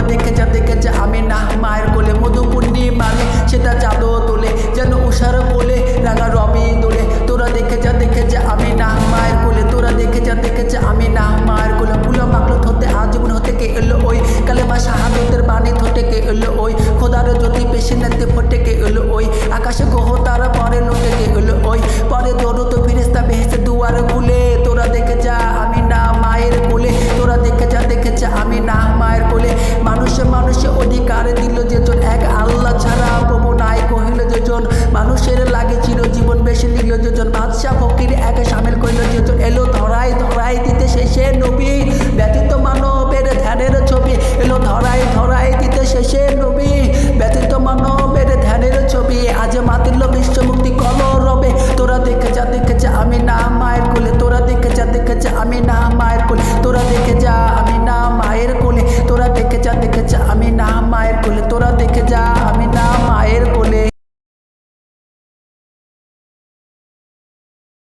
দেখে যা আমি না মায়ের কোলে মধু পূর্ণিমারে সেটা চাঁদও তোলে যেন উষার কোলে রাঙা রবি দোলে তোরা দেখে যা আমি না মায়ের কোলে তোরা দেখে যা আমি না মায়ের কোলে ফুলো মাকলুত হতে আজীবন হতে কে এলো ওই কালেমা শাহাদতের বাণী থটে কে এলো ওই খোদার জ্যোতি পেশে নাতে ফোটে কে এলো ওই আকাশে গ্রহ তারা পরে লোটে কে এলো ওই পরে দৌড়তো ফিরেস্তা বেহেস্তে দুয়ার খুলে তোরা দেখে যা আমি না মায়ের কোলে তোরা দেখে যা আমি না মায়ের কোলে মানুষে অধিকার দিল যেজন এক আল্লাহ ছাড়া প্রভু নাই কহিল যেজন মানুষের লাগে চিরজীবন বেশি নিল যেজন বাদশা ফকির এক সামিল করিল যেজন এলো ধরাই দিতে শেষে নবী ব্যতীত মানবের ধ্যানের ছবি এলো ধরাই দিতে শেষে নবী ব্যতীত মানবের ধ্যানের ছবি আজ মাতিল বিশ্ব মুক্তি কল রবে তোরা দেখে যা আমি না মায়ের কোলে তোরা দেখে যা আমি না মায়ের কোলে